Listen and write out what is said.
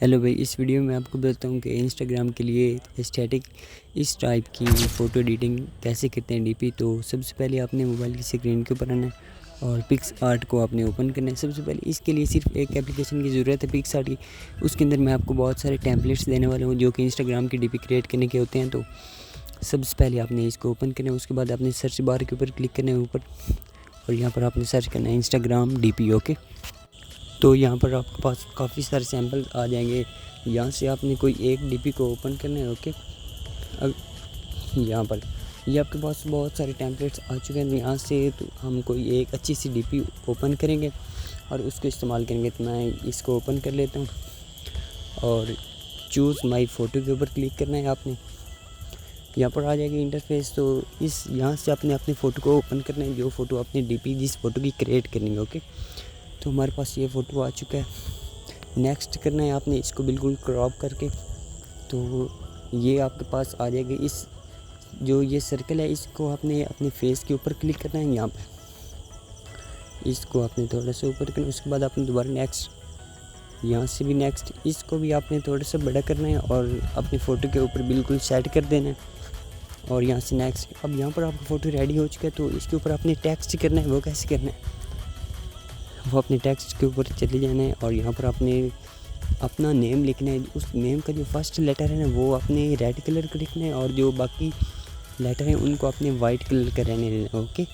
Hello भाई, इस video में आपको बताता हूँ कि इंस्टाग्राम के लिए स्टैटिक इस टाइप की फ़ोटो एडिटिंग कैसे करते हैं डीपी। तो सबसे पहले आपने मोबाइल की स्क्रीन के ऊपर आना है और PicsArt को आपने ओपन करना है। सबसे पहले इसके लिए सिर्फ एक एप्लीकेशन की ज़रूरत है PicsArt की। उसके अंदर मैं आपको बहुत सारे टेम्पलेट्स देने वाला हूँ जो कि इंस्टाग्राम की डीपी क्रिएट करने के होते हैं। तो सबसे पहले आपने इसको ओपन करना है, उसके बाद आपने सर्च बार के ऊपर क्लिक करना है ऊपर, और यहाँ पर आपने सर्च करना है इंस्टाग्राम डीपी। ओके, तो यहाँ पर आपके पास काफ़ी सारे सैंपल आ जाएंगे। यहाँ से आपने कोई एक डीपी को ओपन करना है। ओके, अब यहाँ पर ये आपके पास बहुत सारे टेम्पलेट्स आ चुके हैं। यहाँ से तो हम कोई एक अच्छी सी डीपी ओपन करेंगे और उसको इस्तेमाल करेंगे। तो मैं इसको ओपन कर लेता हूँ और चूज़ माई फ़ोटो के ऊपर क्लिक करना है आपने। यहाँ पर आ जाएगी इंटरफेस। तो इस यहाँ से आपने अपनी फ़ोटो को ओपन करना है, जो फ़ोटो अपनी डीपी जिस फ़ोटो की क्रिएट करनी है। ओके, तो हमारे पास ये फ़ोटो आ चुका है। नेक्स्ट करना है आपने इसको बिल्कुल क्रॉप करके। तो ये आपके पास आ जाएगी। इस जो ये सर्कल है इसको आपने अपने फेस के ऊपर क्लिक करना है। यहाँ पे इसको आपने थोड़ा सा ऊपर करना है, उसके बाद आपने दोबारा नेक्स्ट, यहाँ से भी नेक्स्ट, इसको भी आपने थोड़ा सा बड़ा करना है और अपनी फ़ोटो के ऊपर बिल्कुल सेट कर देना है। और यहाँ से नेक्स्ट। अब यहाँ पर आपका फ़ोटो रेडी हो चुका है। तो इसके ऊपर आपने टेक्स्ट करना है। वो कैसे करना है, वो अपने टेक्स्ट के ऊपर चले जाना है और यहाँ पर आपने अपना नेम लिखना है। उस नेम का जो फर्स्ट लेटर है ना वो आपने रेड कलर का लिखना है और जो बाकी लेटर हैं उनको आपने वाइट कलर का रहने देना है। ओके,